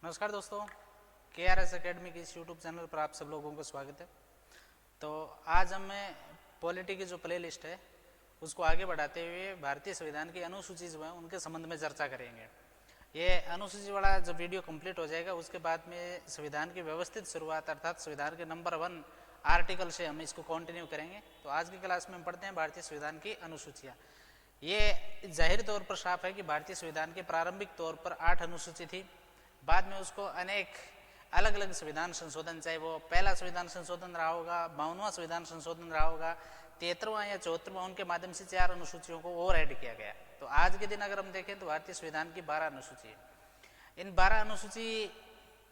नमस्कार दोस्तों, KRS academy की इस यूट्यूब चैनल पर आप सब लोगों को स्वागत है। तो आज हमें पॉलिटी की जो प्ले लिस्ट है उसको आगे बढ़ाते हुए भारतीय संविधान की अनुसूची जो है उनके संबंध में चर्चा करेंगे। ये अनुसूची वाला जब वीडियो कंप्लीट हो जाएगा उसके बाद में संविधान की व्यवस्थित शुरुआत अर्थात संविधान के नंबर 1 आर्टिकल से हम इसको कंटिन्यू करेंगे। तो आज की क्लास में हम पढ़ते हैं भारतीय संविधान की अनुसूचियाँ। ये जाहिर तौर पर साफ है कि भारतीय संविधान के प्रारंभिक तौर पर 8 अनुसूची थी। बाद में उसको अनेक अलग अलग संविधान संशोधन, चाहे वो पहला संविधान संशोधन रहा होगा, 52वां संविधान संशोधन रहा होगा, 73वां या 74वां, उनके माध्यम से 4 अनुसूचियों को और ऐड किया गया। तो आज के दिन अगर हम देखें तो भारतीय संविधान की 12 अनुसूची है। इन 12 अनुसूची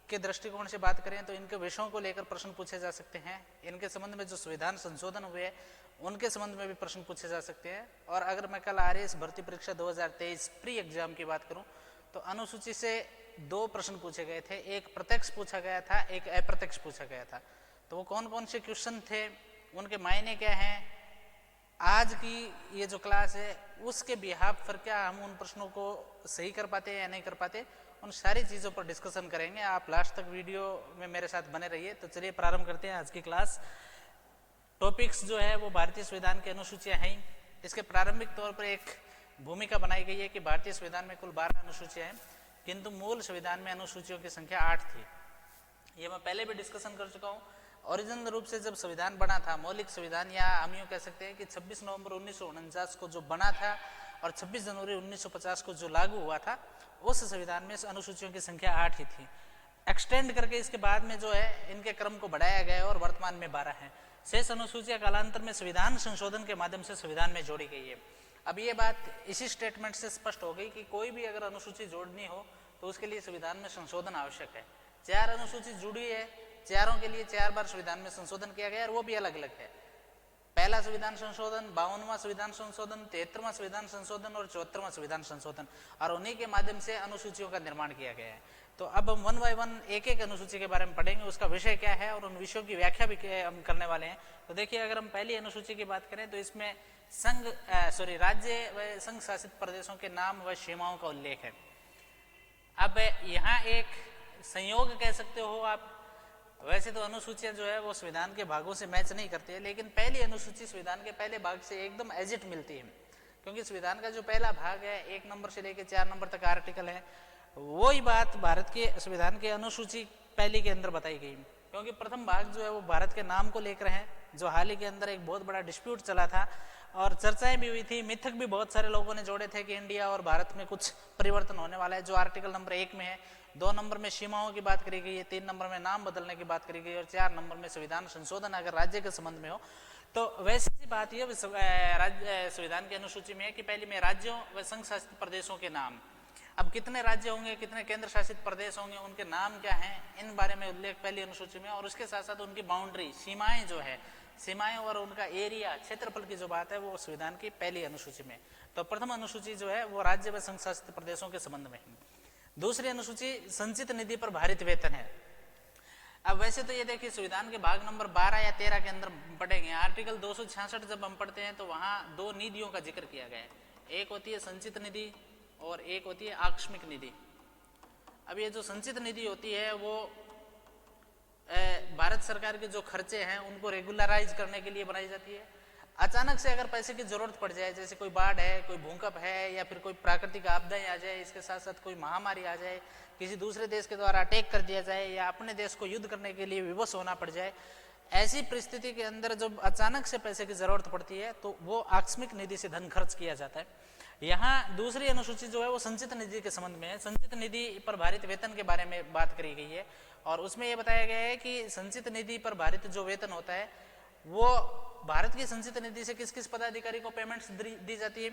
के दृष्टिकोण से बात करें तो इनके विषयों को लेकर प्रश्न पूछे जा सकते हैं। इनके संबंध में जो संविधान संशोधन हुए उनके संबंध में भी प्रश्न पूछे जा सकते हैं। और अगर मैं कल RAS भर्ती परीक्षा 2023 प्री एग्जाम की बात करूं तो अनुसूची से 2 प्रश्न पूछे गए थे, एक प्रत्यक्ष पूछा गया था, एक अप्रत्यक्ष पूछा गया था। तो वो कौन कौन से क्वेश्चन थे, उनके मायने क्या हैं, आज की ये जो क्लास है उसके बिहाफ पर क्या हम उन प्रश्नों को सही कर पाते हैं या नहीं कर पाते, उन सारी चीज़ों पर डिस्कशन करेंगे। आप लास्ट तक वीडियो में मेरे साथ बने रहिए। तो चलिए प्रारंभ करते हैं आज की क्लास। टॉपिक्स जो है वो भारतीय संविधान की अनुसूचियाँ हैं। इसके प्रारंभिक तौर पर एक भूमिका बनाई गई है कि भारतीय संविधान में कुल 12 अनुसूचियाँ हैं, किंतु मूल संविधान में अनुसूचियों की संख्या 8 थी। ये मैं पहले भी डिस्कशन कर चुका हूँ। ओरिजिनल रूप से जब संविधान बना था, मौलिक संविधान, या हम यूँ कह सकते हैं कि 26 नवंबर 1949 को जो बना था और 26 जनवरी 1950 को जो लागू हुआ था, उस संविधान में अनुसूचियों की संख्या 8 ही थी। एक्सटेंड करके इसके बाद में जो है इनके क्रम को बढ़ाया गया और वर्तमान में 12 हैं। शेष अनुसूचियाँ कालांतर में संविधान संशोधन के माध्यम से संविधान में जोड़ी गई है। अब ये बात इसी स्टेटमेंट से स्पष्ट हो गई कि कोई भी अगर अनुसूची जोड़नी हो तो उसके लिए संविधान में संशोधन आवश्यक है। 4 अनुसूची जुड़ी है, चारों के लिए 4 बार संविधान में संशोधन किया गया और वो भी अलग अलग है। पहला संविधान संशोधन, 52वां संविधान संशोधन, 73वां संविधान संशोधन और 74वां संविधान संशोधन, और उन्हीं के माध्यम से अनुसूचियों का निर्माण किया गया है। तो अब हम 1 बाय 1 एक एक अनुसूची के बारे में पढ़ेंगे, उसका विषय क्या है और उन विषयों की व्याख्या भी हम करने वाले हैं। तो देखिए, अगर हम पहली अनुसूची की बात करें तो इसमें राज्य व संघ शासित प्रदेशों के नाम व सीमाओं का उल्लेख है। अब यहाँ एक संयोग कह सकते हो आप। वैसे तो अनुसूचियाँ जो है वो संविधान के भागों से मैच नहीं करती है, लेकिन पहली अनुसूची संविधान के पहले भाग से एकदम एजिट मिलती है, क्योंकि संविधान का जो पहला भाग है 1 नंबर से लेकर 4 नंबर तक आर्टिकल है, वही बात भारत के संविधान की अनुसूची पहली के अंदर बताई गई। क्योंकि प्रथम भाग जो है वो भारत के नाम को लेकर है, जो हाल ही के अंदर एक बहुत बड़ा डिस्प्यूट चला था और चर्चाएं भी हुई थी, मिथक भी बहुत सारे लोगों ने जोड़े थे कि इंडिया और भारत में कुछ परिवर्तन होने वाला है, जो आर्टिकल नंबर 1 में है। 2 नंबर में सीमाओं की बात करी गई है, 3 नंबर में नाम बदलने की बात करी गई और 4 नंबर में संविधान संशोधन अगर राज्य के संबंध में हो। तो वैसी सी बात यह संविधान की अनुसूची में है कि पहले में राज्यों व संघ शासित प्रदेशों के नाम। अब कितने राज्य होंगे, कितने केंद्र शासित प्रदेश होंगे, उनके नाम क्या हैं, इन बारे में उल्लेख पहली अनुसूची में। और उसके साथ साथ उनकी बाउंड्री, सीमाएं जो है, सीमाएं और उनका एरिया, क्षेत्रफल की जो बात है वो संविधान की पहली अनुसूची में। तो प्रथम अनुसूची जो है वो राज्य व संघ शासित प्रदेशों के संबंध में है। दूसरी अनुसूची संचित निधि पर भारित वेतन है। अब वैसे तो ये देखिए, संविधान के भाग नंबर 12 या 13 के अंदर पढ़ेंगे, आर्टिकल 266 जब हम पढ़ते हैं तो वहाँ 2 निधियों का जिक्र किया गया है। एक होती है संचित निधि और एक होती है आकस्मिक निधि। अब ये जो संचित निधि होती है वो भारत सरकार के जो खर्चे हैं उनको रेगुलराइज करने के लिए बनाई जाती है। अचानक से अगर पैसे की जरूरत पड़ जाए, जैसे कोई बाढ़ है, कोई भूकंप है, या फिर कोई प्राकृतिक आपदाएं आ जाए, इसके साथ साथ कोई महामारी आ जाए, किसी दूसरे देश के द्वारा अटैक कर दिया जाए, या अपने देश को युद्ध करने के लिए विवश होना पड़ जाए, ऐसी परिस्थिति के अंदर जब अचानक से पैसे की जरूरत पड़ती है तो वो आकस्मिक निधि से धन खर्च किया जाता है। यहाँ दूसरी अनुसूची जो है वो संचित निधि के संबंध में है। संचित निधि पर भारित वेतन के बारे में बात करी गई है और उसमें यह बताया गया है कि संचित निधि पर भारित जो वेतन होता है वो भारत की संचित निधि से किस किस पदाधिकारी को पेमेंट्स दी जाती है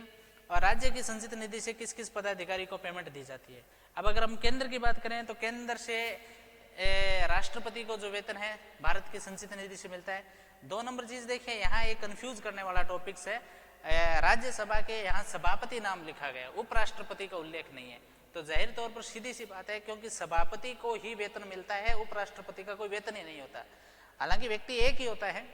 और राज्य की संचित निधि से किस किस पदाधिकारी को पेमेंट दी जाती है। अब अगर हम केंद्र की बात करें तो केंद्र से राष्ट्रपति को जो वेतन है भारत की संचित निधि से मिलता है। 2 नंबर चीज देखिए, यहाँ एक कंफ्यूज करने वाला टॉपिक्स है, राज्यसभा के यहाँ सभापति नाम लिखा गया, उपराष्ट्रपति का उल्लेख नहीं है। तो जाहिर तौर पर सीधी सी बात है, क्योंकि सभापति को ही वेतन मिलता है, उपराष्ट्रपति का कोई वेतन ही नहीं होता। हालांकि व्यक्ति एक ही होता है,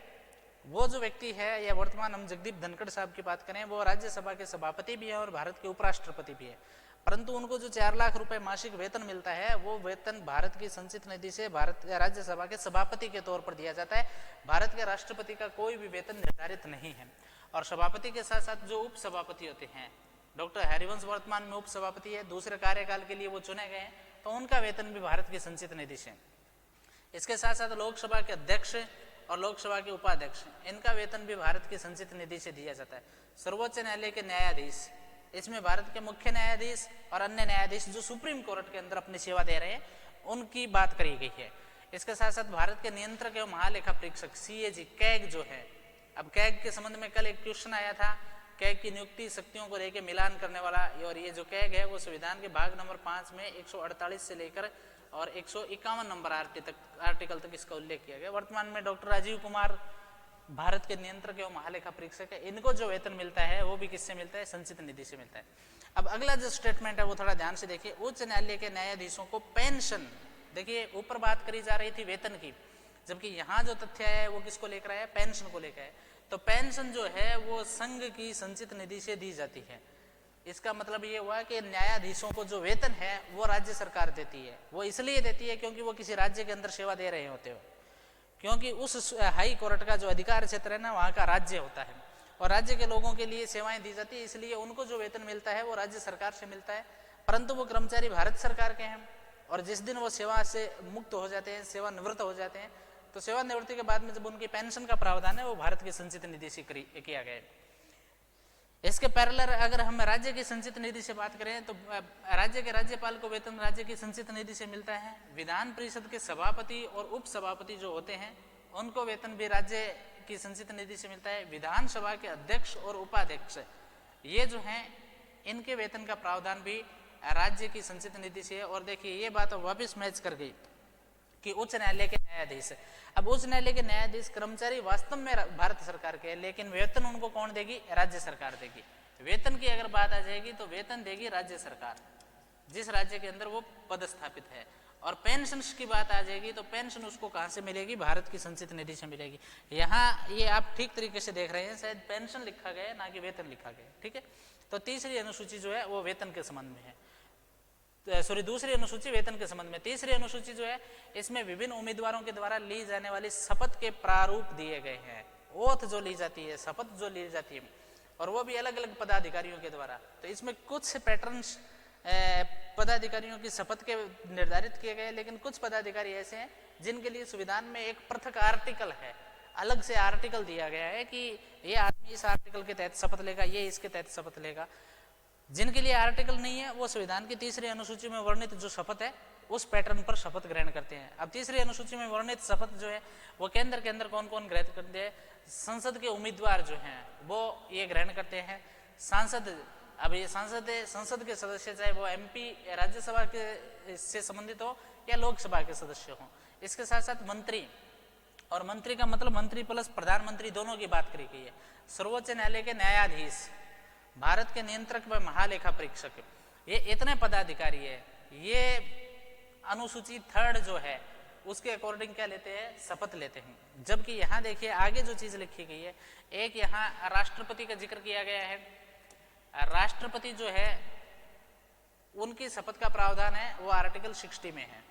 वो जो व्यक्ति है, या वर्तमान हम जगदीप धनखड़ साहब की बात करें, वो राज्यसभा के सभापति भी हैं और भारत के उपराष्ट्रपति भी है। परंतु उनको जो 4 लाख रुपए मासिक वेतन मिलता है वो वेतन भारत की संचित निधि से भारत राज्यसभा के सभापति के तौर पर दिया जाता है। भारत के राष्ट्रपति का कोई भी वेतन निर्धारित नहीं है। और सभापति के साथ साथ जो उप सभापति होते हैं, डॉक्टर हरिवंश वर्तमान में उप सभापति है, दूसरे कार्यकाल के लिए वो चुने गए हैं, तो उनका वेतन भी भारत की संचित निधि से। इसके साथ साथ लोकसभा के अध्यक्ष और लोकसभा के उपाध्यक्ष, इनका वेतन भी भारत की संचित निधि से दिया जाता है। सर्वोच्च न्यायालय के न्यायाधीश, इसमें भारत के मुख्य न्यायाधीश और अन्य न्यायाधीश जो सुप्रीम कोर्ट के अंदर अपनी सेवा दे रहे हैं, उनकी बात करी गई है। इसके साथ साथ भारत के नियंत्रक एवं महालेखा परीक्षक CAG कैग जो है, अब कैग के संबंध में कल एक क्वेश्चन आया था, कैग की नियुक्ति शक्तियों को लेकर मिलान करने वाला, और ये जो कैग है वो संविधान के भाग नंबर 5 में 148 से लेकर और 151 नंबर आर्टिकल तक इसका उल्लेख किया गया। वर्तमान में डॉक्टर राजीव कुमार भारत के नियंत्रक एवं महालेखा परीक्षक है, इनको जो वेतन मिलता है वो भी किससे मिलता है? संचित निधि से मिलता है। अब अगला जो स्टेटमेंट है वो थोड़ा ध्यान से देखिए। उच्च न्यायालय के न्यायाधीशों को पेंशन, देखिए ऊपर बात करी जा रही थी वेतन की, जबकि यहाँ जो तथ्य है वो किसको लेकर है? पेंशन को लेकर है। तो पेंशन जो है वो संघ की संचित निधि से दी जाती है। इसका मतलब ये हुआ कि न्यायाधीशों को जो वेतन है वो राज्य सरकार देती है। वो इसलिए देती है क्योंकि वो किसी राज्य के अंदर सेवा दे रहे होते हो, क्योंकि उस हाई कोर्ट का जो अधिकार क्षेत्र है ना, वहाँ का राज्य होता है और राज्य के लोगों के लिए सेवाएं दी जाती है, इसलिए उनको जो वेतन मिलता है वो राज्य सरकार से मिलता है। परंतु वो कर्मचारी भारत सरकार के हैं और जिस दिन वो सेवा से मुक्त हो जाते हैं, सेवानिवृत्त हो जाते हैं, तो सेवानिवृत्ति के बाद में जब उनकी पेंशन का प्रावधान है वो भारत की संचित निधि से किया गया है। इसके पैरेलल अगर हम राज्य की संचित निधि से बात करें तो राज्य के राज्यपाल को वेतन राज्य की संचित निधि से मिलता है। विधान परिषद के सभापति और उप सभापति जो होते हैं उनको वेतन भी राज्य की संचित निधि से मिलता है। विधानसभा के अध्यक्ष और उपाध्यक्ष, ये जो हैं इनके वेतन का प्रावधान भी राज्य की संचित निधि से है। और देखिए ये बात वापस मैच कर गई कि उच्च न्यायालय के न्यायाधीश, अब उच्च न्यायालय के न्यायाधीश कर्मचारी वास्तव में भारत सरकार के हैं, लेकिन वेतन उनको कौन देगी? राज्य सरकार देगी। वेतन की अगर बात आ जाएगी तो वेतन देगी राज्य सरकार, जिस राज्य के अंदर वो पदस्थापित है। और पेंशन की बात आ जाएगी तो पेंशन उसको कहाँ से मिलेगी? भारत की संचित निधि से मिलेगी। यहाँ ये आप ठीक तरीके से देख रहे हैं, शायद पेंशन लिखा गया है ना कि वेतन लिखा गया है, ठीक है। तो तीसरी अनुसूची जो है वो वेतन के संबंध में है, दूसरी अनुसूची वेतन के संबंध में। तीसरी अनुसूची जो है इसमें विभिन्न उम्मीदवारों के द्वारा ली जाने वाली शपथ के प्रारूप दिए गए हैं। ओथ जो ली जाती है, शपथ जो ली जाती है, और वो भी अलग अलग पदाधिकारियों के द्वारा। तो इसमें कुछ पैटर्न्स पदाधिकारियों की शपथ के निर्धारित किए गए, लेकिन कुछ पदाधिकारी ऐसे हैं जिनके लिए संविधान में एक पृथक आर्टिकल है, अलग से आर्टिकल दिया गया है कि ये आदमी इस आर्टिकल के तहत शपथ लेगा, ये इसके तहत शपथ लेगा। जिनके लिए आर्टिकल नहीं है वो संविधान की तीसरी अनुसूची में वर्णित जो शपथ है उस पैटर्न पर शपथ ग्रहण करते हैं। अब तीसरी अनुसूची में वर्णित शपथ जो है वो केंद्र के अंदर कौन कौन ग्रहण करते हैं? संसद के उम्मीदवार जो हैं वो ये ग्रहण करते हैं। सांसद, अब ये सांसद है, संसद के सदस्य, चाहे वो MP राज्यसभा के से संबंधित हो या लोकसभा के सदस्य हो। इसके साथ साथ मंत्री, और मंत्री का मतलब मंत्री प्लस प्रधानमंत्री दोनों की बात करी गई है। सर्वोच्च न्यायालय के न्यायाधीश, भारत के नियंत्रक व महालेखा परीक्षक, ये इतने पदाधिकारी है। ये अनुसूची 3 जो है उसके अकॉर्डिंग क्या लेते हैं? शपथ लेते हैं। जबकि यहाँ देखिए आगे जो चीज लिखी गई है, एक यहाँ राष्ट्रपति का जिक्र किया गया है। राष्ट्रपति जो है उनकी शपथ का प्रावधान है वो आर्टिकल 60 में है।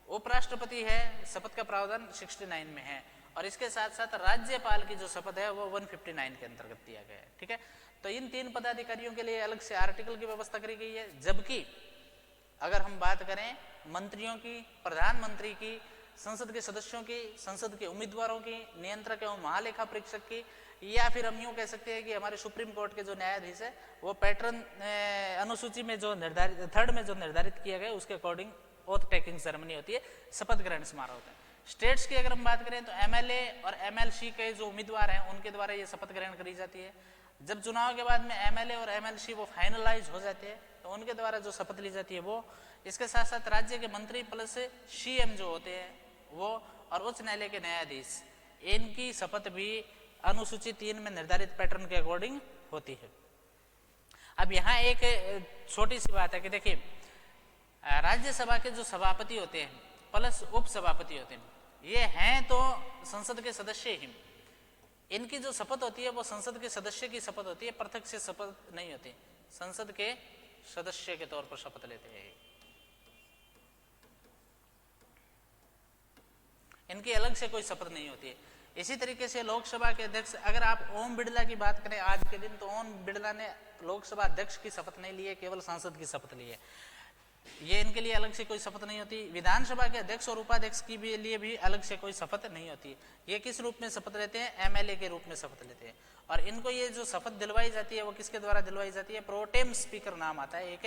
उपराष्ट्रपति है, शपथ का प्रावधान 69 में है। और इसके साथ साथ राज्यपाल की जो शपथ है वो 159 के अंतर्गत दिया गया है, ठीक है। तो इन 3 पदाधिकारियों के लिए अलग से आर्टिकल की व्यवस्था करी गई है। जबकि अगर हम बात करें मंत्रियों की, प्रधानमंत्री की, संसद के सदस्यों की, संसद के उम्मीदवारों की, नियंत्रक एवं महालेखा परीक्षक की, या फिर हम यूं कह सकते हैं कि हमारे सुप्रीम कोर्ट के जो न्यायाधीश है वो पैटर्न अनुसूची में जो निर्धारित 3 में जो निर्धारित किया गया उसके अकॉर्डिंग ओथ टेकिंग सेरेमनी होती है, शपथ ग्रहण समारोह होता है। स्टेट्स की अगर हम बात करें तो MLA और MLC के जो उम्मीदवार हैं उनके द्वारा ये शपथ ग्रहण करी जाती है। जब चुनाव के बाद में MLA और MLC वो फाइनलाइज हो जाते हैं तो उनके द्वारा जो शपथ ली जाती है वो। इसके साथ साथ राज्य के मंत्री प्लस CM जो होते हैं वो, और उच्च न्यायालय के न्यायाधीश, इनकी शपथ भी अनुसूची 3 में निर्धारित पैटर्न के अकॉर्डिंग होती है। अब यहाँ एक छोटी सी बात है कि देखिए राज्यसभा के जो सभापति होते हैं प्लस उप सभापति होते हैं, ये हैं तो संसद के सदस्य ही। इनकी जो शपथ होती है वो संसद के सदस्य की शपथ होती है, पृथक से शपथ नहीं होती। संसद के सदस्य के तौर पर शपथ लेते हैं। इनकी अलग से कोई शपथ नहीं होती है। इसी तरीके से लोकसभा के अध्यक्ष, अगर आप ओम बिड़ला की बात करें आज के दिन, तो ओम बिड़ला ने लोकसभा अध्यक्ष की शपथ नहीं ली है, केवल सांसद की शपथ ली है। ये इनके लिए अलग से कोई शपथ नहीं होती। विधानसभा के अध्यक्ष और उपाध्यक्ष की भी लिए भी अलग से कोई शपथ नहीं होती। ये किस रूप में शपथ लेते हैं? एमएलए के रूप में शपथ लेते हैं। और इनको ये जो शपथ दिलवाई जाती है वो किसके द्वारा दिलवाई जाती है? प्रोटेम स्पीकर नाम आता है, एक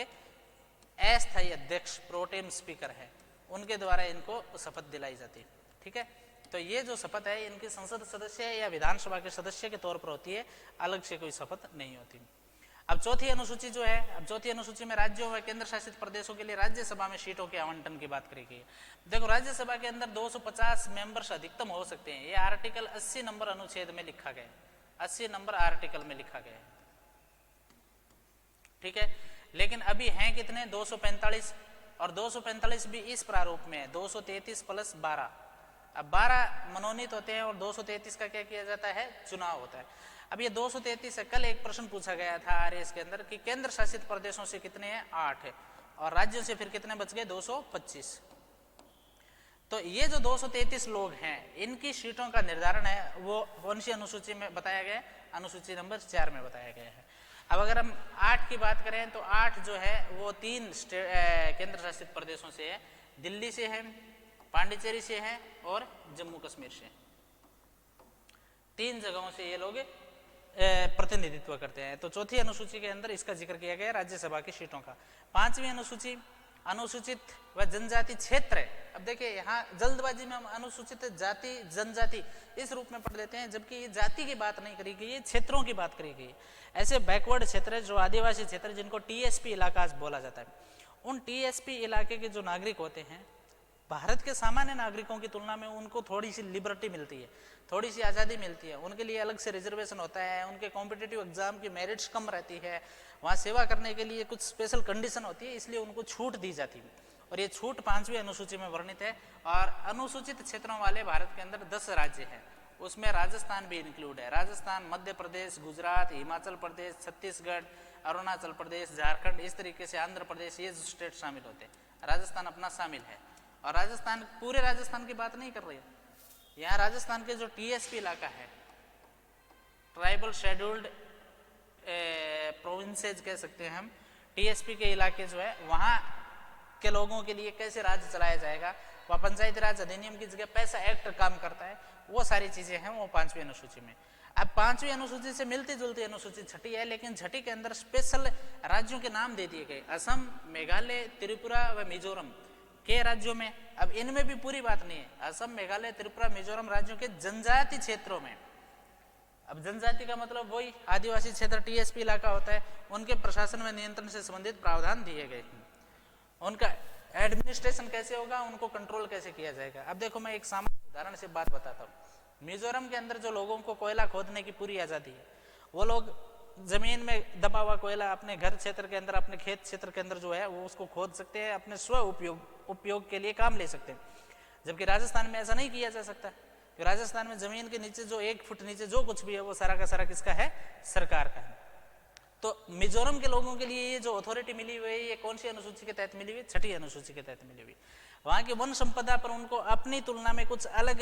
अस्थायी अध्यक्ष प्रोटेम स्पीकर है, उनके द्वारा इनको शपथ दिलाई जाती है। ठीक है, तो ये जो शपथ है इनकी संसद सदस्य या विधानसभा के सदस्य के तौर पर होती है, अलग से कोई शपथ नहीं होती। अब चौथी अनुसूची जो है, अब चौथी अनुसूची में राज्यों व केंद्र शासित प्रदेशों के लिए राज्यसभा में सीटों के आवंटन की बात करी गई है। देखो, राज्यसभा के अंदर 250 मेंबर्स अधिकतम हो सकते हैं, ये आर्टिकल 80 नंबर अनुच्छेद में लिखा गया है, 80 नंबर आर्टिकल में लिखा गया है। ठीक है, लेकिन अभी हैं कितने? 245, और 245 भी इस प्रारूप में है, 233 + 12। अब 12 मनोनीत होते हैं और 233 का क्या किया जाता है? चुनाव होता है। अब ये 233 है। कल एक प्रश्न पूछा गया था आरएस के अंदर कि केंद्र शासित प्रदेशों से कितने हैं? 8 है, और राज्यों से फिर कितने बच गए? 225। तो ये जो 233 लोग हैं, इनकी सीटों का निर्धारण है वो कौन सी अनुसूची में बताया गया है? अनुसूची नंबर 4 में बताया गया है। अब अगर हम 8 की बात करें तो 8 जो है वो 3 केंद्र शासित प्रदेशों से है, दिल्ली से है, पांडिचेरी से है और जम्मू कश्मीर से। 3 जगहों से ये लोग प्रतिनिधित्व करते हैं। तो चौथी अनुसूची के अंदर इसका जिक्र किया गया राज्यसभा की सीटों का। 5वीं अनुसूची अनुसूचित व जनजाति क्षेत्र है। अब देखिए, यहाँ जल्दबाजी में हम अनुसूचित जाति जनजाति इस रूप में पढ़ लेते हैं, जबकि ये जाति की बात नहीं करी गई है, क्षेत्रों की बात करी गई है। ऐसे बैकवर्ड क्षेत्र जो आदिवासी क्षेत्र जिनको टीएसपी इलाका बोला जाता है, उन टीएसपी इलाके के जो नागरिक होते हैं, भारत के सामान्य नागरिकों की तुलना में उनको थोड़ी सी लिबर्टी मिलती है, थोड़ी सी आज़ादी मिलती है। उनके लिए अलग से रिजर्वेशन होता है, उनके कॉम्पिटिटिव एग्जाम की मेरिट्स कम रहती है, वहाँ सेवा करने के लिए कुछ स्पेशल कंडीशन होती है, इसलिए उनको छूट दी जाती है। और ये छूट 5वीं अनुसूची में वर्णित है। और अनुसूचित क्षेत्रों वाले भारत के अंदर 10 राज्य हैं, उसमें राजस्थान भी इंक्लूड है। राजस्थान, मध्य प्रदेश, गुजरात, हिमाचल प्रदेश, छत्तीसगढ़, अरुणाचल प्रदेश, झारखंड, इस तरीके से आंध्र प्रदेश, ये स्टेट शामिल होते हैं। राजस्थान अपना शामिल है। और राजस्थान, पूरे राजस्थान की बात नहीं कर रही है, यहाँ राजस्थान के जो टीएसपी इलाका है, ट्राइबल शेड्यूल्ड प्रोविंसेज कह सकते हैं हम, टीएसपी के इलाके जो है, वहाँ के लोगों के लिए कैसे राज्य चलाया जाएगा, वह पंचायती राज अधिनियम की जगह पैसा एक्ट काम करता है, वो सारी चीज़ें हैं वो 5वीं अनुसूची में। अब 5वीं अनुसूची से मिलती जुलती अनुसूची छठी है, लेकिन छठी के अंदर स्पेशल राज्यों के नाम दे दिए गए, असम, मेघालय, त्रिपुरा व मिजोरम के राज्यों में। अब इनमें भी पूरी बात नहीं है, असम, मेघालय, त्रिपुरा, मिजोरम राज्यों के जनजाति क्षेत्रों में। अब जनजाति का मतलब वही आदिवासी क्षेत्र, टीएसपी इलाका होता है, उनके प्रशासन में नियंत्रण से संबंधित प्रावधान दिए गए हैं। उनका एडमिनिस्ट्रेशन कैसे होगा, उनको कंट्रोल कैसे किया जाएगा। अब देखो, मैं एक सामान्य उदाहरण से बात बताता हूँ। मिजोरम के अंदर जो लोगों को कोयला खोदने की पूरी आज़ादी है, वो लोग जमीन में दबा हुआ कोयला अपने घर क्षेत्र के अंदर, अपने खेत क्षेत्र के अंदर जो है वो उसको खोद सकते हैं, अपने स्व उपयोग के लिए काम ले सकते हैं। जबकि राजस्थान में ऐसा नहीं किया जा सकता, क्योंकि राजस्थान में जमीन के नीचे जो 1 फुट नीचे जो कुछ भी है वो सारा का सारा किसका है? सरकार का है। तो मिजोरम के लोगों के लिए ये जो अथॉरिटी मिली हुई है, ये कौन सी अनुसूची के तहत मिली हुई? छठी अनुसूची के तहत मिली हुई। वहाँ की वन संपदा पर उनको अपनी तुलना में कुछ अलग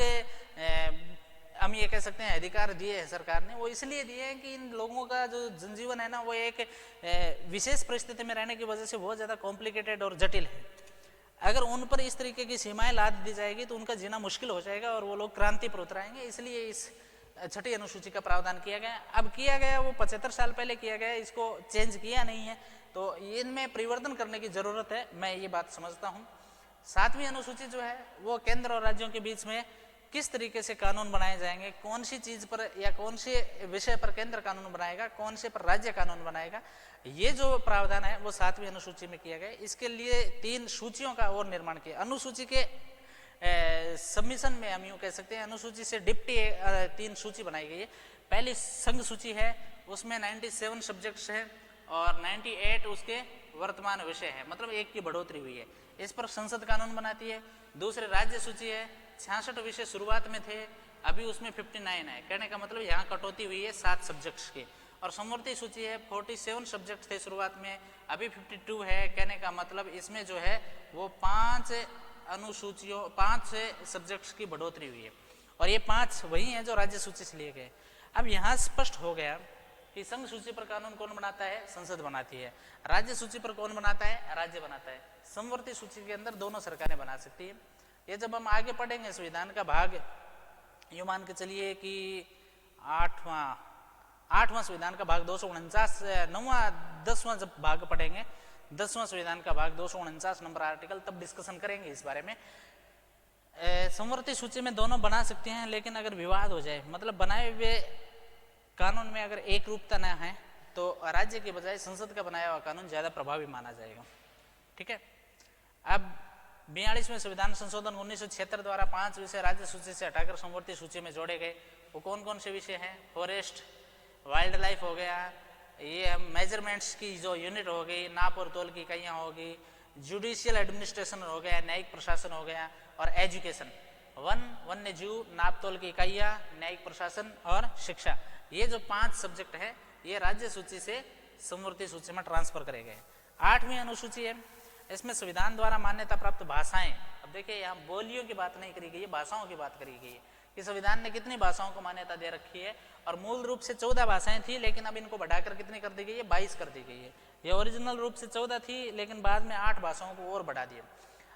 हम ये कह सकते हैं अधिकार दिए हैं सरकार ने। वो इसलिए दिए हैं कि इन लोगों का जो जनजीवन है ना, वो एक विशेष परिस्थिति में रहने की वजह से बहुत ज़्यादा कॉम्प्लिकेटेड और जटिल है। अगर उन पर इस तरीके की सीमाएं लाद दी जाएगी तो उनका जीना मुश्किल हो जाएगा और वो लोग क्रांति पर उतर आएंगे। इसलिए इस छठी अनुसूची का प्रावधान किया गया। अब किया गया वो 75 साल पहले किया गया, इसको चेंज किया नहीं है, तो इनमें परिवर्तन करने की ज़रूरत है, मैं ये बात समझता हूँ। 7वीं अनुसूची जो है वो केंद्र और राज्यों के बीच में किस तरीके से कानून बनाए जाएंगे, कौन सी चीज़ पर या कौन से विषय पर केंद्र कानून बनाएगा, कौन से पर राज्य कानून बनाएगा, ये जो प्रावधान है वो 7वीं अनुसूची में किया गया। इसके लिए 3 सूचियों का और निर्माण किया। अनुसूची के सबमिशन में हम यूँ कह सकते हैं, अनुसूची से डिप्टी 3 सूची बनाई गई है। पहली संघ सूची है, उसमें 97 सब्जेक्ट्स हैं और 98 उसके वर्तमान विषय है, मतलब 1 की बढ़ोतरी हुई है। इस पर संसद कानून बनाती है। दूसरे राज्य सूची है, 66 विषय शुरुआत में थे, अभी उसमें 59 है। कहने का मतलब यहाँ कटौती हुई है 7 सब्जेक्ट्स के। और समवर्ती सूची है, 47 सब्जेक्ट थे शुरुआत में, अभी 52 है। कहने का मतलब इसमें जो है वो 5 अनुसूचियों 5 सब्जेक्ट्स की बढ़ोतरी हुई है और ये 5 वही हैं जो राज्य सूची से लिए गए। अब यहाँ स्पष्ट हो गया कि संघ सूची पर कानून कौन बनाता है? संसद बनाती है। राज्य सूची पर कौन बनाता है? राज्य बनाता है। समवर्ती सूची के अंदर दोनों सरकारें बना सकती है। ये जब हम आगे पढ़ेंगे संविधान का भाग, यूँ मान के चलिए कि 8वां संविधान का भाग 249, 9वां 10वां जब भाग पढ़ेंगे, 10वां संविधान का भाग 249 नंबर आर्टिकल, तब डिस्कशन करेंगे इस बारे में। समवर्ती सूची में दोनों बना सकते हैं, लेकिन अगर विवाद हो जाए, मतलब बनाए हुए कानून में अगर एक रूपता न है तो राज्य के बजाय संसद का बनाया हुआ कानून ज्यादा प्रभावी माना जाएगा। ठीक है। अब 42वें संविधान संशोधन 1976 द्वारा 5 विषय राज्य सूची से हटाकर समवर्ती सूची में जोड़े गए। वो कौन कौन से विषय हैं? फॉरेस्ट, वाइल्ड लाइफ हो गया, ये मेजरमेंट्स की जो यूनिट हो गई, नाप और तोल की इकाइयाँ होगी, जुडिशियल एडमिनिस्ट्रेशन हो गया, न्यायिक प्रशासन हो गया, और एजुकेशन, वन्य जीव, नाप तोल की इकाइयाँ, न्यायिक प्रशासन और शिक्षा। ये जो 5 सब्जेक्ट है ये राज्य सूची से समवर्ती सूची में ट्रांसफर करे गए। 8वीं अनुसूची है, इसमें संविधान द्वारा मान्यता प्राप्त भाषाएं। अब देखिए यहाँ बोलियों की बात नहीं करी गई है, भाषाओं की बात करी गई है कि संविधान ने कितनी भाषाओं को मान्यता दे रखी है। और मूल रूप से 14 भाषाएं थी, लेकिन अब इनको बढ़ाकर कितनी कर दी गई है? 22 कर दी गई है। ये ओरिजिनल रूप से 14 थी, लेकिन बाद में 8 भाषाओं को और बढ़ा दिया।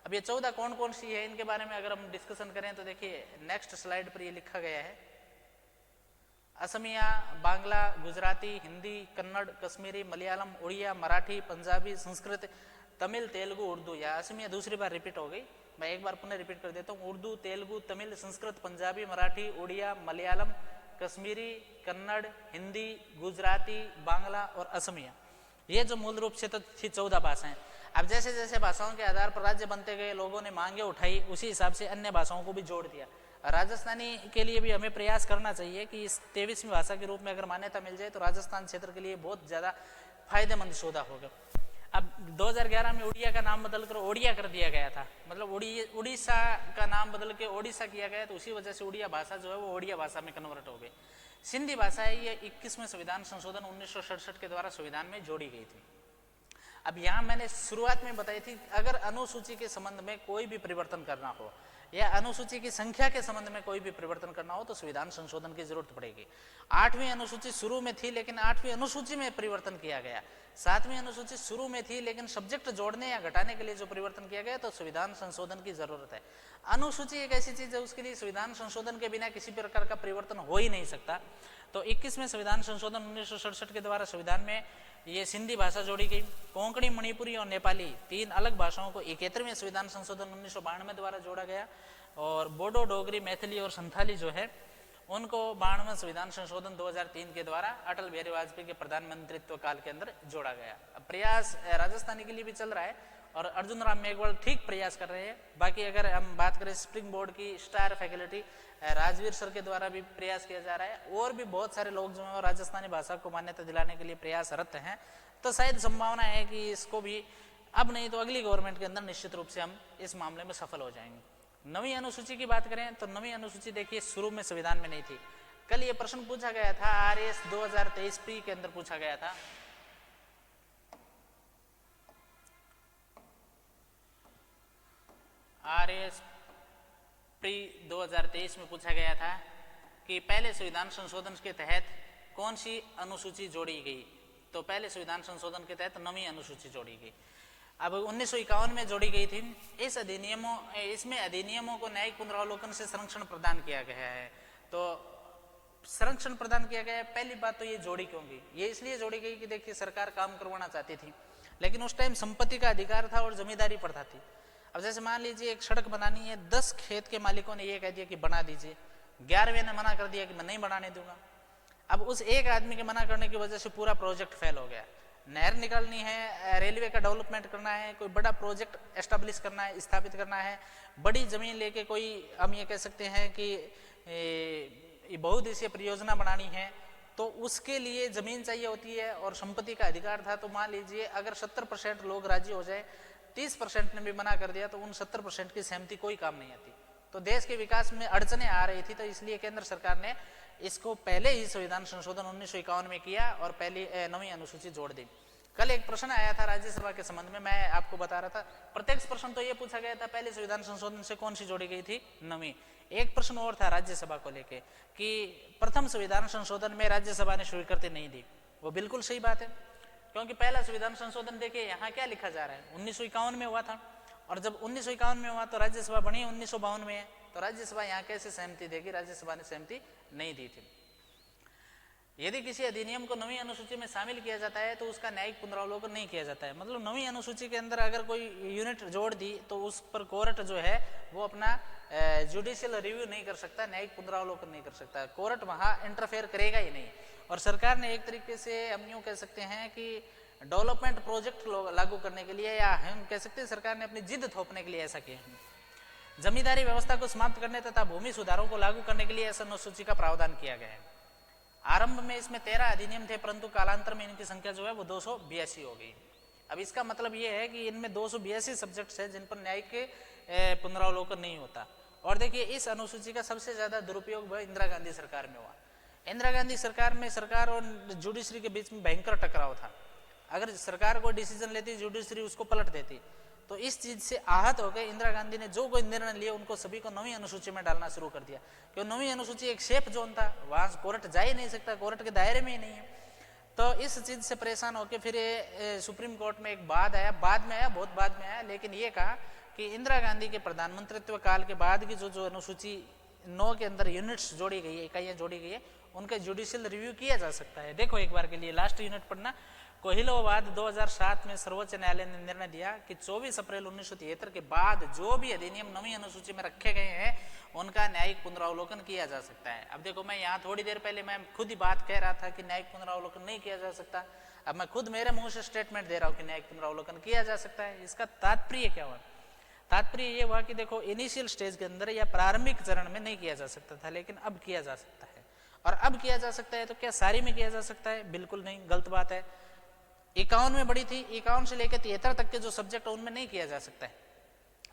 अब ये 14 कौन कौन सी है, इनके बारे में अगर हम डिस्कशन करें तो देखिए नेक्स्ट स्लाइड पर ये लिखा गया है। असमिया, बांग्ला, गुजराती, हिंदी, कन्नड़, कश्मीरी, मलयालम, उड़िया, मराठी, पंजाबी, संस्कृत, तमिल, तेलुगु, उर्दू। या असमिया दूसरी बार रिपीट हो गई, मैं एक बार पुनः रिपीट कर देता हूँ। उर्दू, तेलुगु, तमिल, संस्कृत, पंजाबी, मराठी, उड़िया, मलयालम, कश्मीरी, कन्नड़, हिंदी, गुजराती, बांग्ला और असमिया। ये जो मूल रूप से तो थी 14 भाषाएं। अब जैसे जैसे भाषाओं के आधार पर राज्य बनते गए, लोगों ने मांगे उठाई, उसी हिसाब से अन्य भाषाओं को भी जोड़ दिया। राजस्थानी के लिए भी हमें प्रयास करना चाहिए कि इस 23वीं भाषा के रूप में अगर मान्यता मिल जाए तो राजस्थान क्षेत्र के लिए बहुत ज़्यादा फायदेमंद सौदा होगा। अब 2011 में उड़िया का नाम बदलकर ओडिया कर दिया गया था, मतलब उड़ीसा का नाम बदल के ओडिशा किया गया, तो उसी वजह से उड़िया भाषा जो है वो ओडिया भाषा में कन्वर्ट हो गई। सिंधी भाषा है, ये 21वें संविधान संशोधन 1967 के द्वारा संविधान में जोड़ी गई थी। अब यहाँ मैंने शुरुआत में बताई थी, अगर अनुसूची के संबंध में कोई भी परिवर्तन करना हो या अनुसूची की संख्या के संबंध में कोई भी परिवर्तन करना हो तो संविधान संशोधन की जरूरत पड़ेगी। 8वीं अनुसूची शुरू में थी, लेकिन 8वीं अनुसूची में परिवर्तन किया गया। 7वीं अनुसूची शुरू में थी, लेकिन सब्जेक्ट जोड़ने या घटाने के लिए जो परिवर्तन किया गया तो संविधान संशोधन की जरूरत है। अनुसूची एक ऐसी चीज है, उसके लिए संविधान संशोधन के बिना किसी प्रकार का परिवर्तन हो ही नहीं सकता। तो 21वें संविधान संशोधन 1967 के द्वारा संविधान में ये सिंधी भाषा जोड़ी गई। कोंकणी, मणिपुरी और नेपाली 3 अलग भाषाओं को 71वें संविधान संशोधन 1992 द्वारा जोड़ा गया। और बोडो, डोगरी, मैथिली और संथाली जो है उनको 92वें संविधान संशोधन 2003 के द्वारा अटल बिहारी वाजपेयी के प्रधानमंत्रित्व काल के अंदर जोड़ा गया। प्रयास राजस्थानी के लिए भी चल रहा है और अर्जुन राम मेघवाल ठीक प्रयास कर रहे हैं। बाकी अगर हम बात करें स्प्रिंग बोर्ड की, स्टार फैकल्टी राजवीर सर के द्वारा भी प्रयास किया जा रहा है, और भी बहुत सारे लोग जो है राजस्थानी भाषा को मान्यता दिलाने के लिए प्रयासरत हैं। तो शायद संभावना है कि इसको भी अब नहीं तो अगली गवर्नमेंट के अंदर निश्चित रूप से हम इस मामले में सफल हो जाएंगे। 9वीं अनुसूची की बात करें तो 9वीं अनुसूची देखिए शुरू में संविधान में नहीं थी। कल ये प्रश्न पूछा गया था, RS 2023 प्री के अंदर पूछा गया था। RS प्री 2023 में पूछा गया था कि पहले संविधान संशोधन के तहत कौन सी अनुसूची जोड़ी गई। तो पहले संविधान संशोधन के तहत 9वीं अनुसूची जोड़ी गई। अब 1951 में जोड़ी गई थी। इसमें अधिनियमों को न्यायिक पुनरावलोकन से संरक्षण प्रदान किया गया है। तो संरक्षण प्रदान किया गया है। पहली बात तो ये जोड़ी क्यों गई? ये इसलिए जोड़ी गई कि देखिए सरकार काम करवाना चाहती थी, लेकिन उस टाइम संपत्ति का अधिकार था और जमींदारी प्रथा थी। अब जैसे मान लीजिए एक सड़क बनानी है, 10 खेत के मालिकों ने ये कह दिया कि बना दीजिए, 11वें ने मना कर दिया कि मैं नहीं बनाने दूंगा। अब उस एक आदमी के मना करने की वजह से पूरा प्रोजेक्ट फेल हो गया। नहर निकालनी है, रेलवे का डेवलपमेंट करना है, कोई बड़ा प्रोजेक्ट एस्टेब्लिश करना है, स्थापित करना है, बड़ी जमीन लेके कोई हम ये कह सकते हैं कि बहुउद्देशीय परियोजना बनानी है, तो उसके लिए जमीन चाहिए होती है और संपत्ति का अधिकार था। तो मान लीजिए अगर 70% लोग राजी हो जाए, 30% ने भी मना कर दिया, तो उन 70% की सहमति कोई काम नहीं आती। तो देश के विकास में अड़चने आ रही थी, तो इसलिए केंद्र सरकार ने इसको पहले ही संविधान संशोधन 1951 में किया और पहली 9वीं अनुसूची जोड़ दी। कल एक प्रश्न आया था राज्यसभा के संबंध में, मैं आपको बता रहा था। प्रत्यक्ष प्रश्न तो ये पूछा गया था पहले संविधान संशोधन से कौन सी जोड़ी गई थी, 9वीं। एक प्रश्न और था राज्यसभा को लेके कि प्रथम संविधान संशोधन में राज्यसभा ने स्वीकृति नहीं दी। वो बिल्कुल सही बात है, क्योंकि पहला संविधान संशोधन देखिए यहाँ क्या लिखा जा रहा है, 1951 में हुआ था, और जब 1951 में हुआ तो राज्यसभा बनी 1952 में है, तो राज्यसभा यहाँ कैसे सहमति देगी? राज्यसभा ने सहमति नहीं दी थी। यदि किसी अधिनियम को 9वीं अनुसूची में शामिल किया जाता है तो उसका न्यायिक पुनरावलोकन नहीं किया जाता है। मतलब 9वीं अनुसूची के अंदर अगर कोई यूनिट जोड़ दी तो उस पर कोर्ट जो है वो अपना जुडिशियल रिव्यू नहीं कर सकता, न्यायिक पुनरावलोकन नहीं कर सकता, कोर्ट वहाँ इंटरफेयर करेगा ही नहीं। और सरकार ने एक तरीके से हम यूँ कह सकते हैं कि डेवलपमेंट प्रोजेक्ट लागू करने के लिए, या हम कह सकते हैं सरकार ने अपनी जिद थोपने के लिए ऐसा किया है। जमींदारी व्यवस्था को समाप्त करने तथा भूमि सुधारों को लागू करने के लिए ऐसा अनुसूची का प्रावधान किया गया है। आरंभ में इसमें 13 अधिनियम थे, परंतु कालांतर में इनकी संख्या जो है वो 282 हो गई। अब इसका मतलब ये है कि इनमें 282 सब्जेक्ट्स हैं जिन पर न्यायिक पुनरावलोकन नहीं होता। और देखिए इस अनुसूची का सबसे ज्यादा दुरुपयोग इंदिरा गांधी सरकार में हुआ। इंदिरा गांधी सरकार में सरकार और जुडिशरी के बीच में भयंकर टकराव था। अगर सरकार को डिसीजन लेती, जुडिशरी उसको पलट देती, तो इस चीज से आहत होकर इंदिरा गांधी ने जो कोई निर्णय लिए उनको सभी को 9वीं अनुसूची में डालना शुरू कर दिया। क्योंकि 9वीं अनुसूची एक सेफ जोन था, वहां कोर्ट जा ही नहीं सकता, कोर्ट के दायरे में ही नहीं है। तो इस चीज से परेशान होकर फिर सुप्रीम कोर्ट में एक बाद आया, बहुत बाद में आया, लेकिन ये कहा कि इंदिरा गांधी के प्रधानमंत्रित्व काल के बाद की जो अनुसूची 9 के अंदर यूनिट्स जोड़ी गई है, इकाइयां जोड़ी गई है, उनका जुडिशियल रिव्यू किया जा सकता है। देखो एक बार के लिए लास्ट यूनिट पढ़ना, कोहिलोवाद 2007 में सर्वोच्च न्यायालय ने निर्णय दिया कि 24 अप्रैल 1973 के बाद जो भी अधिनियम 9वीं अनुसूची में रखे गए हैं उनका न्यायिक पुनरावलोकन किया जा सकता है। अब देखो मैं यहाँ थोड़ी देर पहले मैं खुद ही बात कह रहा था कि न्यायिक पुनरावलोकन नहीं किया जा सकता, अब मैं खुद मेरे मुंह से स्टेटमेंट दे रहा हूँ कि न्यायिक पुनरावलोकन किया जा सकता है। इसका तात्पर्य क्या हुआ? तात्पर्य ये हुआ कि देखो इनिशियल स्टेज के अंदर या प्रारंभिक चरण में नहीं किया जा सकता था, लेकिन अब किया जा सकता है। और अब किया जा सकता है तो क्या सारी में किया जा सकता है? बिल्कुल नहीं, गलत बात है। 51 में बड़ी थी, 51 से लेकर 73 तक के जो सब्जेक्ट उनमें नहीं किया जा सकता है।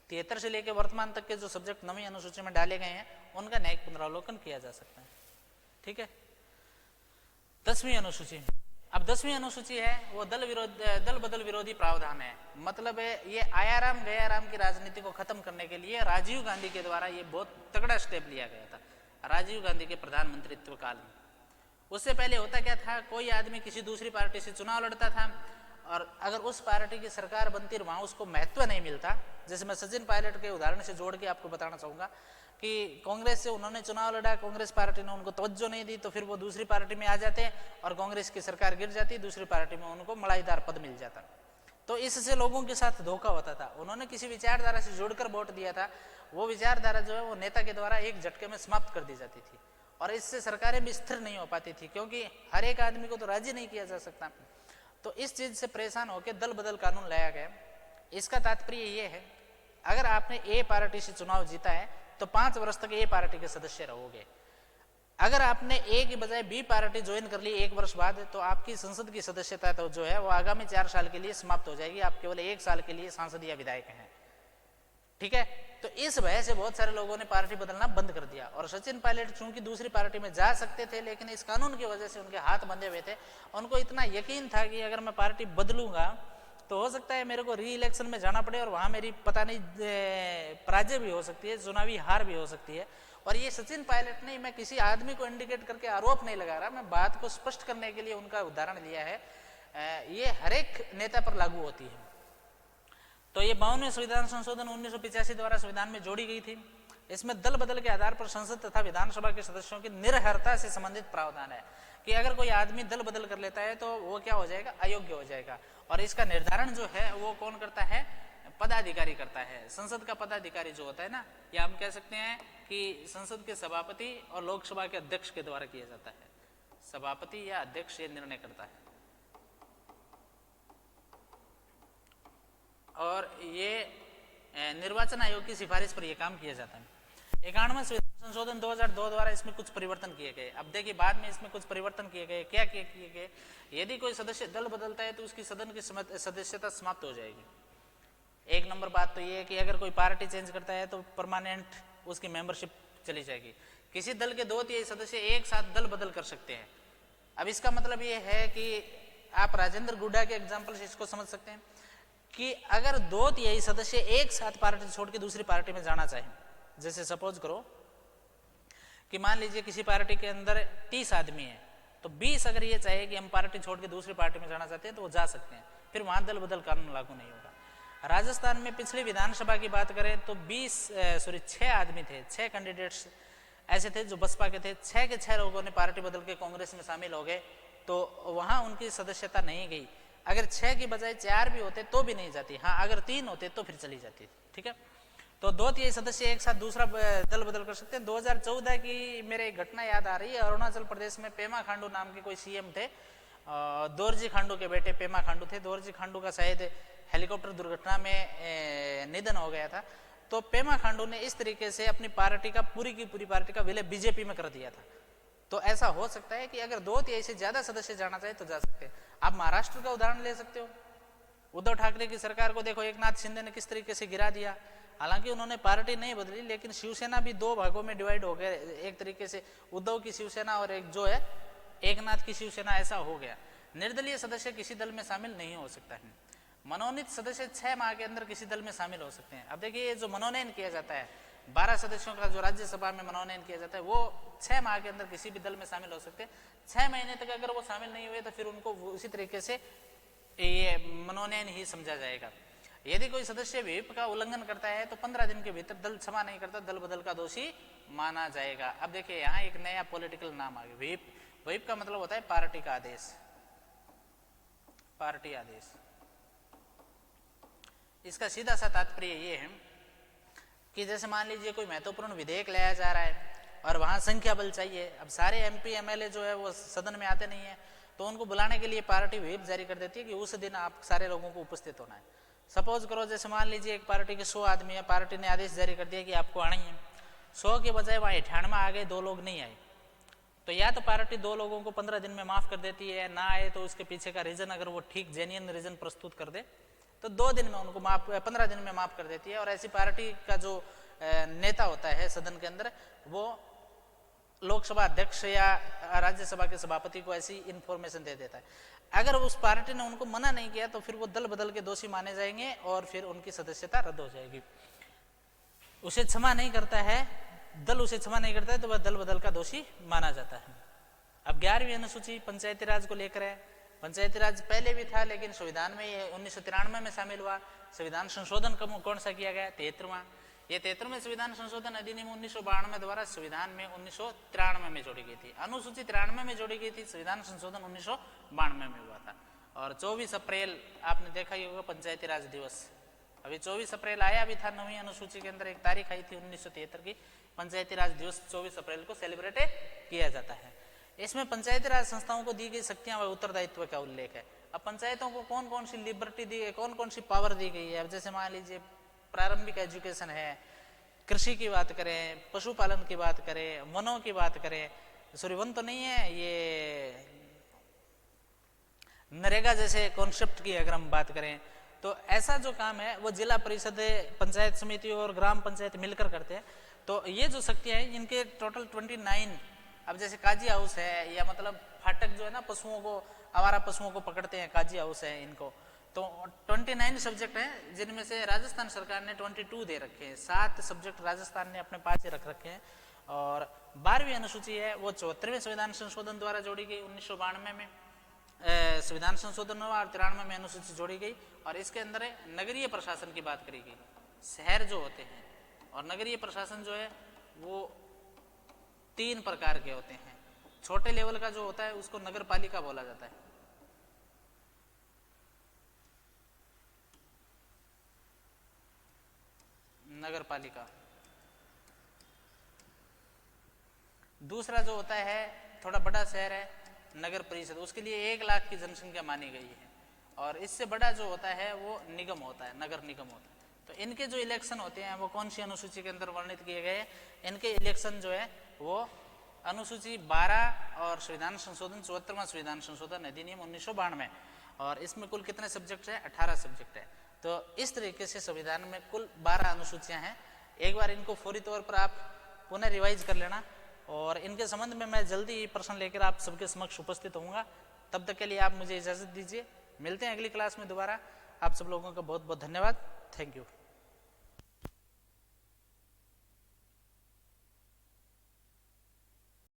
73 से लेकर वर्तमान तक के जो सब्जेक्ट 9वीं अनुसूची में डाले गए हैं उनका न्यायिक पुनरावलोकन किया जा सकता है। ठीक है। 10वीं अनुसूची, अब 10वीं अनुसूची है वो दल बदल विरोधी प्रावधान है। मतलब ये आयाराम गयाराम की राजनीति को खत्म करने के लिए राजीव गांधी के द्वारा ये बहुत तगड़ा स्टेप लिया गया था, राजीव गांधी के प्रधानमंत्रित्व काल में। उससे पहले होता क्या था, कोई आदमी किसी दूसरी पार्टी से चुनाव लड़ता था और अगर उस पार्टी की सरकार बनती और वहाँ उसको महत्व नहीं मिलता, जैसे मैं सचिन पायलट के उदाहरण से जोड़ के आपको बताना चाहूँगा कि कांग्रेस से उन्होंने चुनाव लड़ा, कांग्रेस पार्टी ने उनको तवज्जो नहीं दी, तो फिर वो दूसरी पार्टी में आ जाते और कांग्रेस की सरकार गिर जाती, दूसरी पार्टी में उनको मलाईदार पद मिल जाता। तो इससे लोगों के साथ धोखा होता था। उन्होंने किसी विचारधारा से जोड़कर वोट दिया था, वो विचारधारा जो है वो नेता के द्वारा एक झटके में समाप्त कर दी जाती थी और इससे सरकारें भी स्थिर नहीं हो पाती थी, क्योंकि हर एक आदमी को तो राजी नहीं किया जा सकता। तो इस चीज से परेशान होकर दल बदल कानून लाया गया। इसका तात्पर्य ये है, अगर आपने ए पार्टी से चुनाव जीता है तो 5 वर्ष तक ए पार्टी के सदस्य रहोगे। अगर आपने ए की बजाय बी पार्टी ज्वाइन कर ली 1 वर्ष बाद, तो आपकी संसद की सदस्यता तो जो है वो आगामी 4 साल के लिए समाप्त हो जाएगी, आप केवल 1 साल के लिए सांसद या विधायक हैं। ठीक है। तो इस वजह से बहुत सारे लोगों ने पार्टी बदलना बंद कर दिया और सचिन पायलट चूंकि दूसरी पार्टी में जा सकते थे, लेकिन इस कानून की वजह से उनके हाथ बंधे हुए थे। उनको इतना यकीन था कि अगर मैं पार्टी बदलूंगा तो हो सकता है मेरे को री इलेक्शन में जाना पड़े और वहां मेरी पता नहीं पराजय भी हो सकती है, चुनावी हार भी हो सकती है। और ये सचिन पायलट ने, मैं किसी आदमी को इंडिकेट करके आरोप नहीं लगा रहा, मैं बात को स्पष्ट करने के लिए उनका उदाहरण लिया है। ये हर एक नेता पर लागू होती है। तो ये 52वें संविधान संशोधन 1985 द्वारा संविधान में जोड़ी गई थी। इसमें दल बदल के आधार पर संसद तथा विधानसभा के सदस्यों की निर्हरता से संबंधित प्रावधान है कि अगर कोई आदमी दल बदल कर लेता है तो वो क्या हो जाएगा, अयोग्य हो जाएगा। और इसका निर्धारण जो है वो कौन करता है, पदाधिकारी करता है। संसद का पदाधिकारी जो होता है ना, या हम कह सकते हैं कि संसद के सभापति और लोकसभा के अध्यक्ष के द्वारा किया जाता है। सभापति या अध्यक्ष ये निर्णय करता है और ये निर्वाचन आयोग की सिफारिश पर यह काम किया जाता है। 91वें संविधान संशोधन 2002 द्वारा इसमें कुछ परिवर्तन किए गए। अब देखिए बाद में इसमें कुछ परिवर्तन किए गए। क्या किए गए? यदि कोई सदस्य दल बदलता है तो उसकी सदन की सदस्यता समाप्त हो जाएगी। 1 नंबर बात तो ये है कि अगर कोई पार्टी चेंज करता है तो परमानेंट उसकी मेंबरशिप चली जाएगी। किसी दल के 2/3 सदस्य एक साथ दल बदल कर सकते हैं। अब इसका मतलब ये है कि आप राजेंद्र गुड्डा के एग्जाम्पल से इसको समझ सकते हैं कि अगर 2/3 सदस्य एक साथ पार्टी छोड़ के दूसरी पार्टी में जाना चाहें, जैसे सपोज करो कि मान लीजिए किसी पार्टी के अंदर 30 आदमी है, तो 20 अगर ये चाहे कि हम पार्टी छोड़ के दूसरी पार्टी में जाना चाहते हैं तो वो जा सकते हैं, फिर वहां दल बदल कानून लागू नहीं होगा। राजस्थान में पिछली विधानसभा की बात करें तो 6 आदमी थे, 6 कैंडिडेट्स ऐसे थे जो बसपा के थे, 6 के 6 लोगों ने पार्टी बदल के कांग्रेस में शामिल हो गए, तो वहां उनकी सदस्यता नहीं गई। अगर 6 की बजाय 4 भी होते तो भी नहीं जाती, हाँ अगर 3 होते तो फिर चली जाती। ठीक है, तो 2/3 सदस्य एक साथ दूसरा दल बदल कर सकते हैं। 2014 की मेरे एक घटना याद आ रही है। अरुणाचल प्रदेश में पेमा खांडू नाम के कोई सीएम थे, दोरजी खांडू के बेटे पेमा खांडू थे। दोरजी खांडू का शायद हेलीकॉप्टर दुर्घटना में निधन हो गया था। तो पेमा खांडू ने इस तरीके से अपनी पार्टी का पूरी की पूरी पार्टी का विलय बीजेपी में कर दिया था। तो ऐसा हो सकता है कि अगर 2/3 से ज्यादा सदस्य जाना चाहे तो जा सकते हैं। आप महाराष्ट्र का उदाहरण ले सकते हो, उद्धव ठाकरे की सरकार को देखो, एकनाथ शिंदे ने किस तरीके से गिरा दिया। हालांकि उन्होंने पार्टी नहीं बदली, लेकिन शिवसेना भी 2 भागों में डिवाइड हो गया, एक तरीके से उद्धव की शिवसेना और एक जो है एकनाथ की शिवसेना, ऐसा हो गया। निर्दलीय सदस्य किसी दल में शामिल नहीं हो सकता है। मनोनीत सदस्य 6 माह के अंदर किसी दल में शामिल हो सकते हैं। अब देखिए, जो मनोनयन किया जाता है 12 सदस्यों का जो राज्यसभा में मनोनयन किया जाता है, वो 6 माह के अंदर किसी भी दल में शामिल हो सकते हैं। 6 महीने तक अगर वो शामिल नहीं हुए तो फिर उनको उसी तरीके से ये मनोनयन ही समझा जाएगा। यदि कोई सदस्य व्हिप का उल्लंघन करता है तो 15 दिन के भीतर दल क्षमा नहीं करता, दल बदल का दोषी माना जाएगा। अब देखिए, यहाँ एक नया पॉलिटिकल नाम आ गया, व्हिप। व्हिप का मतलब होता है पार्टी का आदेश, पार्टी आदेश। इसका सीधा सा तात्पर्य ये है कि जैसे मान लीजिए कोई महत्वपूर्ण विधेयक लाया जा रहा है और वहां संख्या बल चाहिए। अब सारे एमपी एमएलए जो है वो सदन में आते नहीं है, तो उनको बुलाने के लिए पार्टी व्हिप जारी कर देती है कि उस दिन आप सारे लोगों को उपस्थित होना है। सपोज करो, जैसे मान लीजिए एक पार्टी के 100 आदमी है, पार्टी ने आदेश जारी कर दिया कि आपको आना ही है। 100 के बजाय वहां 98 आ गए, 2 लोग नहीं आए, तो या तो पार्टी 2 लोगों को 15 दिन में माफ कर देती है, ना आए तो उसके पीछे का रीजन अगर वो ठीक जेन्युइन रीजन प्रस्तुत कर दे तो 2 दिन में उनको 15 दिन में माफ कर देती है। और ऐसी पार्टी का जो नेता होता है सदन के अंदर, वो लोकसभा अध्यक्ष या राज्यसभा के सभापति को ऐसी इंफॉर्मेशन दे देता है। अगर उस पार्टी ने उनको मना नहीं किया तो फिर वो दल बदल के दोषी माने जाएंगे और फिर उनकी सदस्यता रद्द हो जाएगी। उसे क्षमा नहीं करता है, दल उसे क्षमा नहीं करता है तो वह दल बदल का दोषी माना जाता है। अब 11वीं अनुसूची पंचायती राज को लेकर है। पंचायती राज पहले भी था, लेकिन संविधान में ये 1993 में शामिल हुआ। संविधान संशोधन कौन सा किया गया? 73वां। ये 73वें संविधान संशोधन अधिनियम 1992 द्वारा संविधान में 1993 में जोड़ी गई थी। अनुसूची 93 में जोड़ी गई थी, संविधान संशोधन 1992 में हुआ था। और 24 अप्रैल आपने देखा ही होगा पंचायती राज दिवस। अभी 24 अप्रैल आया भी था, 9वीं अनुसूची के अंदर एक तारीख आई थी 1973 की। पंचायती राज दिवस 24 अप्रैल को सेलिब्रेट किया जाता है। इसमें पंचायती राज संस्थाओं को दी गई शक्तियां व उत्तरदायित्व का उल्लेख है। अब पंचायतों को कौन कौन सी लिबर्टी दी है, कौन कौन सी पावर दी गई है। अब जैसे मान लीजिए प्रारंभिक एजुकेशन है, कृषि की बात करें, पशुपालन की बात करें, वनों की बात करें, सॉरी वन तो नहीं है, ये नरेगा जैसे कॉन्सेप्ट की अगर हम बात करें तो ऐसा जो काम है वो जिला परिषद, पंचायत समिति और ग्राम पंचायत मिलकर करते हैं। तो ये जो शक्तियां हैं इनके टोटल 29। अब जैसे काजी हाउस है, या मतलब फाटक जो है ना, पशुओं को, आवारा पशुओं को पकड़ते हैं, काजी हाउस है इनको। तो 29 सब्जेक्ट हैं, जिनमें से राजस्थान सरकार ने 22 दे रखे हैं। 7 सब्जेक्ट राजस्थान ने अपने पास ही रख रखे हैं। और 12वीं अनुसूची है वो 74वें संविधान संशोधन द्वारा जोड़ी गई 1992 में। संविधान संशोधन हुआ और 93 में अनुसूची जोड़ी गई। और इसके अंदर नगरीय प्रशासन की बात करी गई। शहर जो होते हैं और नगरीय प्रशासन जो है वो 3 प्रकार के होते हैं। छोटे लेवल का जो होता है उसको नगर पालिका बोला जाता है। नगर पालिका। दूसरा जो होता है थोड़ा बड़ा शहर है, नगर परिषद, उसके लिए 1 लाख की जनसंख्या मानी गई है। और इससे बड़ा जो होता है वो निगम होता है, नगर निगम होता है। तो इनके जो इलेक्शन होते हैं वो कौन सी अनुसूची के अंदर वर्णित किए गए? इनके इलेक्शन जो है वो अनुसूची 12 और संविधान संशोधन 74वां संविधान संशोधन अधिनियम 1992। और इसमें कुल कितने सब्जेक्ट है? 18 सब्जेक्ट है। तो इस तरीके से संविधान में कुल 12 अनुसूचियां हैं। एक बार इनको फौरी तौर पर आप पुनः रिवाइज कर लेना। और इनके संबंध में मैं जल्दी ही प्रश्न लेकर आप सबके समक्ष उपस्थित होऊंगा। तब तक के लिए आप मुझे इजाज़त दीजिए, मिलते हैं अगली क्लास में दोबारा। आप सब लोगों का बहुत बहुत धन्यवाद। Thank you.